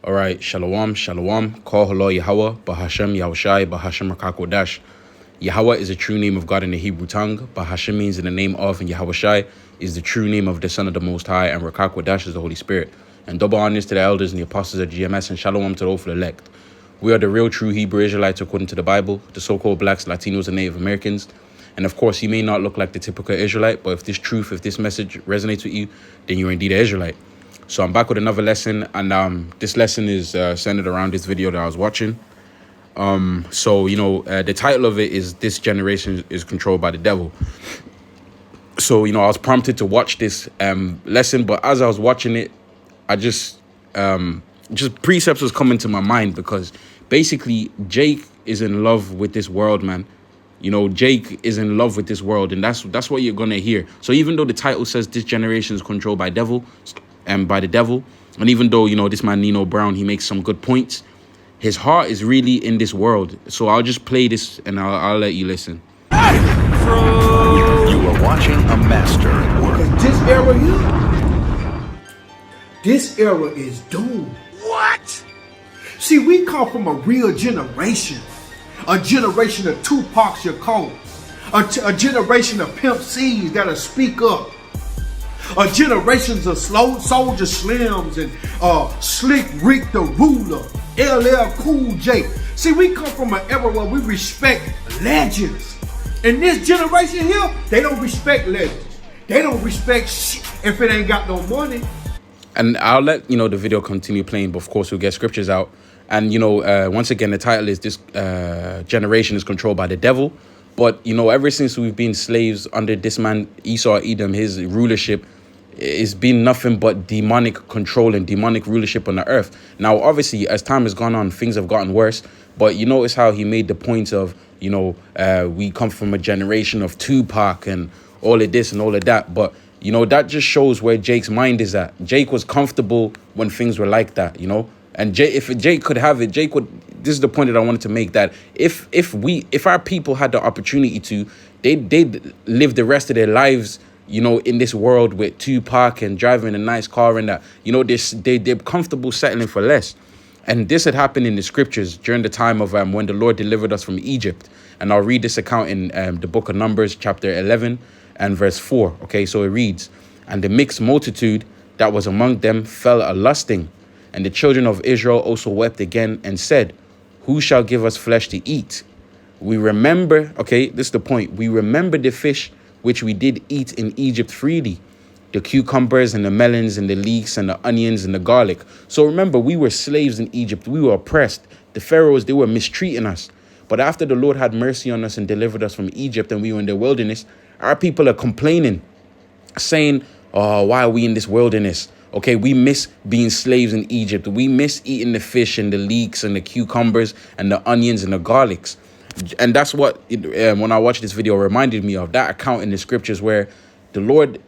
All right, Shalom, Shalom, Kol Halo Yahweh, Bahashem Yahushai, Bahashem Rakakodash. Yahweh is a true name of God in the Hebrew tongue. Bahashem means in the name of, and Yahushai is the true name of the Son of the Most High, and Rakakodash is the Holy Spirit. And double honors to the elders and the apostles of GMS, and Shalom to the hopeful elect. We are the real true Hebrew Israelites according to the Bible, the so-called blacks, Latinos, and Native Americans. And of course, you may not look like the typical Israelite, but if this message resonates with you, then you're indeed an Israelite. So I'm back with another lesson, and this lesson is centered around this video that I was watching. The title of it is "This Generation is Controlled by the Devil." So, I was prompted to watch this lesson, but as I was watching it, I just precepts was coming to my mind, because basically Jake is in love with this world, man. Jake is in love with this world, and that's what you're gonna hear. So even though the title says this generation is controlled by by the devil, and even though this man Nino Brown, he makes some good points, his heart is really in this world. So I'll just play this and I'll let you listen. You are watching a master at work. This era is doomed. What? See, we come from a real generation. A generation of Tupac Shakur. A generation of Pimp C's that'll speak up. A generations of Soldier Slims and Slick Rick the Ruler, LL Cool J. See, we come from an era where we respect legends. In this generation here, they don't respect legends. They don't respect shit if it ain't got no money. And I'll let the video continue playing, but of course we'll get scriptures out. And once again, the title is "This Generation is Controlled by the Devil." But ever since we've been slaves under this man Esau Edom, his rulership, it's been nothing but demonic control and demonic rulership on the earth. Now, obviously, as time has gone on, things have gotten worse. But you notice how he made the point of, we come from a generation of Tupac and all of this and all of that. But, that just shows where Jake's mind is at. Jake was comfortable when things were like that, And if Jake could have it, this is the point that I wanted to make, that if our people had the opportunity to, they'd live the rest of their lives in this world with Tupac and driving a nice car and that, they're comfortable settling for less. And this had happened in the scriptures during the time of when the Lord delivered us from Egypt. And I'll read this account in the book of Numbers, chapter 11 and verse 4. Okay, so it reads, "And the mixed multitude that was among them fell a-lusting. And the children of Israel also wept again and said, Who shall give us flesh to eat? We remember," okay, this is the point, "we remember the fish which we did eat in Egypt freely, the cucumbers and the melons and the leeks and the onions and the garlic." So remember, we were slaves in Egypt. We were oppressed. The pharaohs, they were mistreating us. But after the Lord had mercy on us and delivered us from Egypt and we were in the wilderness, our people are complaining, saying, "Oh, why are we in this wilderness? Okay, we miss being slaves in Egypt. We miss eating the fish and the leeks and the cucumbers and the onions and the garlics." And that's what, when I watched this video, reminded me of that account in the scriptures where the Lord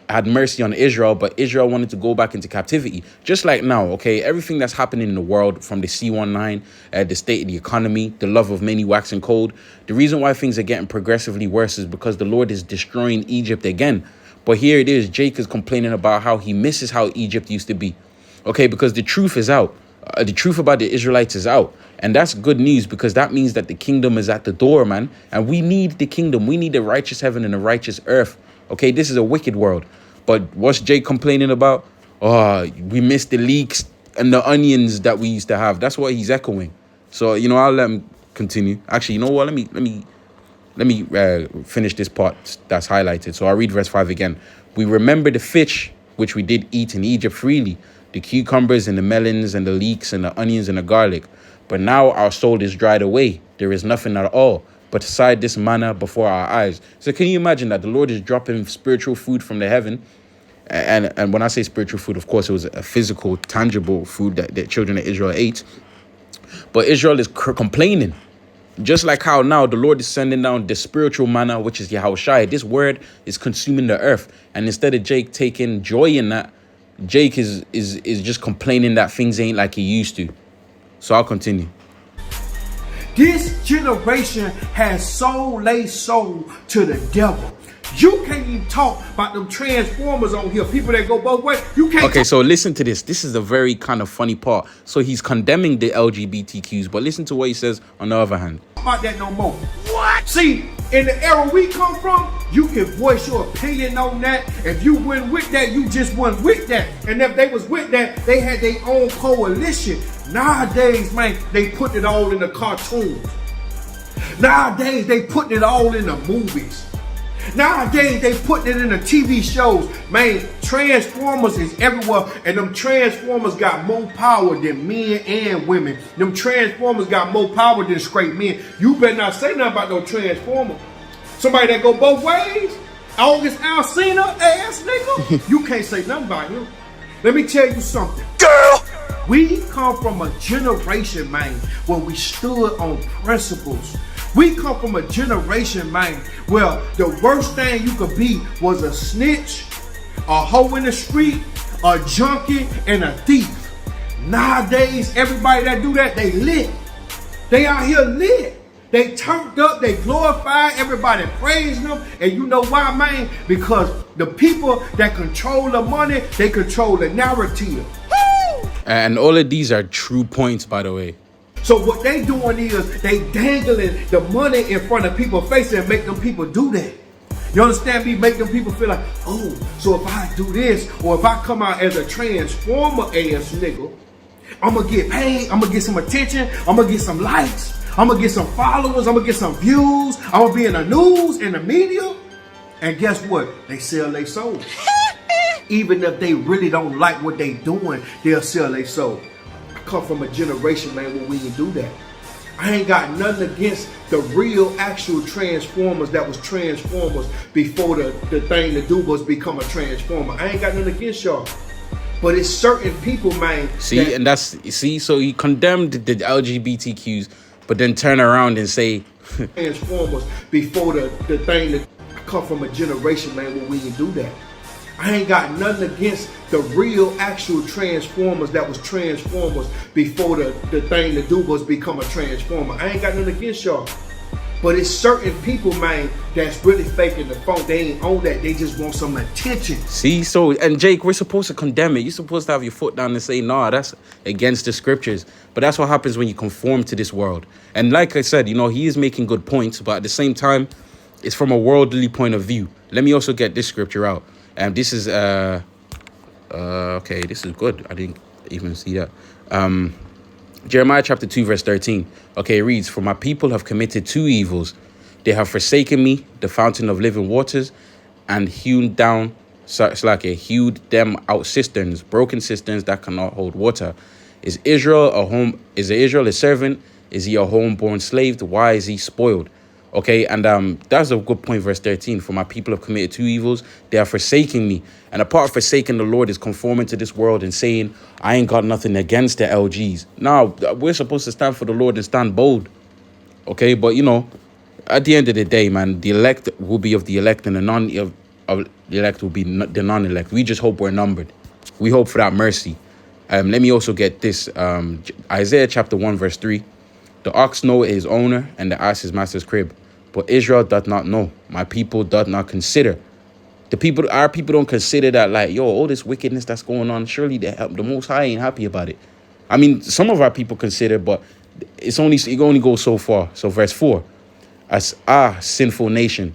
had mercy on Israel, but Israel wanted to go back into captivity. Just like now, okay, everything that's happening in the world, from the C-19, the state of the economy, the love of many waxing cold, the reason why things are getting progressively worse is because the Lord is destroying Egypt again. But here it is, Jake is complaining about how he misses how Egypt used to be. Okay, because the truth is out. The truth about the Israelites is out. And that's good news, because that means that the kingdom is at the door, man. And we need the kingdom. We need the righteous heaven and the righteous earth. Okay, this is a wicked world. But what's Jake complaining about? Oh, we miss the leeks and the onions that we used to have. That's what he's echoing. So, I'll let him continue. Actually, you know what? Let me finish this part that's highlighted. So I'll read verse 5 again. "We remember the fish which we did eat in Egypt freely, the cucumbers and the melons and the leeks and the onions and the garlic. But now our soul is dried away. There is nothing at all but aside this manna before our eyes." So can you imagine that the Lord is dropping spiritual food from the heaven? And when I say spiritual food, of course, it was a physical, tangible food that the children of Israel ate. But Israel is complaining. Just like how now the Lord is sending down the spiritual manna, which is Yahushai. This word is consuming the earth. And instead of Jake taking joy in that, Jake is just complaining that things ain't like he used to. So I'll continue. This generation has sold their soul to the devil. You can't even talk about them transformers on here. People that go both ways. You can't. Okay, so listen to this. This is a very kind of funny part. So he's condemning the LGBTQs, but listen to what he says on the other hand. About that no more. What? See, in the era we come from, you can voice your opinion on that. If you went with that, you just went with that. And if they was with that, they had their own coalition. Nowadays, man, they put it all in the cartoons. Nowadays, they putting it all in the movies. Nowadays, they putting it in the TV shows. Man, Transformers is everywhere, and them Transformers got more power than men and women. Them Transformers got more power than straight men. You better not say nothing about no Transformer. Somebody that go both ways, August Alsina ass nigga, you can't say nothing about him. Let me tell you something. Girl! We come from a generation, man, where we stood on principles. We come from a generation, man, where the worst thing you could be was a snitch, a hoe in the street, a junkie, and a thief. Nowadays, everybody that do that, they lit. They out here lit. They turned up, they glorified, everybody praising them. And you know why, man? Because the people that control the money, they control the narrative. And all of these are true points, by the way. So what they doing is they dangling the money in front of people's faces and make them people do that. You understand me? Make them people feel like, oh, so if I do this, or if I come out as a transformer ass nigga, I'm gonna get paid, I'm gonna get some attention, I'm gonna get some likes, I'm gonna get some followers, I'm gonna get some views, I'm gonna be in the news, in the media. And guess what? They sell their soul. Even if they really don't like what they doing, they'll sell their soul. I come from a generation, man, where we can do that. I ain't got nothing against the real actual Transformers that was Transformers before the thing to do was become a Transformer. I ain't got nothing against y'all. But it's certain people, man. See, so he condemned the LGBTQs, but then turn around and say Transformers before the thing that I come from a generation, man, where we can do that. I ain't got nothing against the real actual Transformers that was Transformers before the thing to do was become a Transformer. I ain't got nothing against y'all. But it's certain people, man, that's really faking the phone. They ain't on that. They just want some attention. See, so, and Jake, we're supposed to condemn it. You're supposed to have your foot down and say, nah, that's against the scriptures. But that's what happens when you conform to this world. And like I said, you know, he is making good points, but at the same time, it's from a worldly point of view. Let me also get this scripture out. And this is, okay, this is good. I didn't even see that. Jeremiah chapter 2, verse 13. Okay, it reads, "For my people have committed two evils. They have forsaken me, the fountain of living waters, and hewed them out cisterns, broken cisterns that cannot hold water. Is Israel a servant? Is he a homeborn slave? Why is he spoiled?" Okay, and that's a good point, verse 13. "For my people have committed two evils. They are forsaking me." And a part of forsaking the Lord is conforming to this world and saying, I ain't got nothing against the LGs. Now, we're supposed to stand for the Lord and stand bold. Okay, but, you know, at the end of the day, man, the elect will be of the elect and the non-elect will be the non-elect. We just hope we're numbered. We hope for that mercy. Let me also get this. Isaiah chapter 1, verse 3. "The ox knoweth his owner, and the ass his master's crib. But Israel doth not know. My people doth not consider." Our people don't consider that, like, yo, all this wickedness that's going on, surely the Most High ain't happy about it. I mean, some of our people consider, but it only goes so far. So verse 4, "As sinful nation,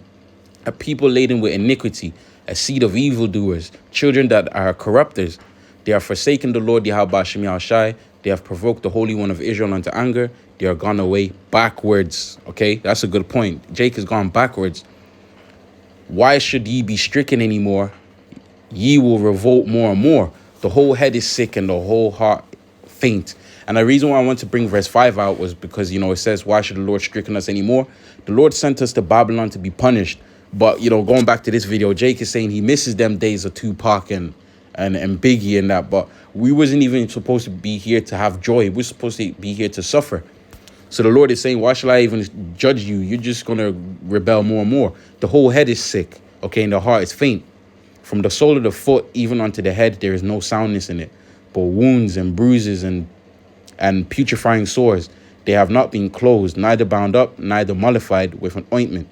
a people laden with iniquity, a seed of evildoers, children that are corrupters. They have forsaken the Lord Yahweh Shem Yahushai. They have provoked the Holy One of Israel unto anger. They are gone away backwards." Okay, that's a good point. Jake has gone backwards. "Why should ye be stricken anymore? Ye will revolt more and more. The whole head is sick and the whole heart faint." And the reason why I want to bring verse 5 out was because, you know, it says, why should the Lord stricken us anymore? The Lord sent us to Babylon to be punished. But, you know, going back to this video, Jake is saying he misses them days of Tupac and Biggie and that. But we wasn't even supposed to be here to have joy. We're supposed to be here to suffer. So the Lord is saying, why shall I even judge you? You're just going to rebel more and more. The whole head is sick, okay, and the heart is faint. From the sole of the foot even unto the head, there is no soundness in it, but wounds and bruises and putrefying sores. They have not been closed, neither bound up, neither mollified with an ointment.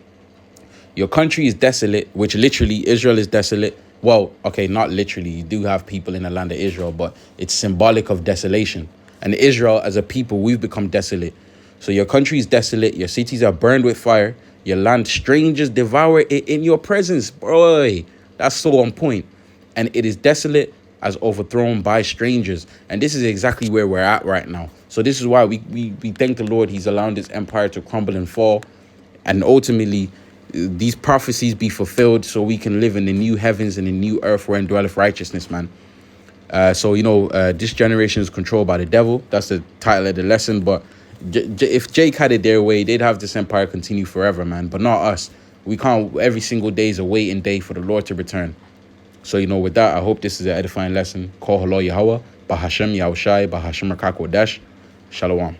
Your country is desolate, which literally Israel is desolate. Well, okay, not literally. You do have people in the land of Israel, but it's symbolic of desolation. And Israel, as a people, we've become desolate. So your country is desolate. Your cities are burned with fire. Your land, strangers devour it in your presence. Boy, that's so on point. And it is desolate as overthrown by strangers. And this is exactly where we're at right now. So this is why we thank the Lord. He's allowing this empire to crumble and fall. And ultimately, these prophecies be fulfilled so we can live in the new heavens and the new earth wherein dwelleth righteousness, man. So, this generation is controlled by the devil. That's the title of the lesson. But if Jake had it their way, they'd have this empire continue forever, man. But not us. We can't. Every single day is a waiting day for the Lord to return. So, with that, I hope this is an edifying lesson. Call Halo Yahweh, Bahashem Yahushai, Bahashem Rakak Dash. Shalom.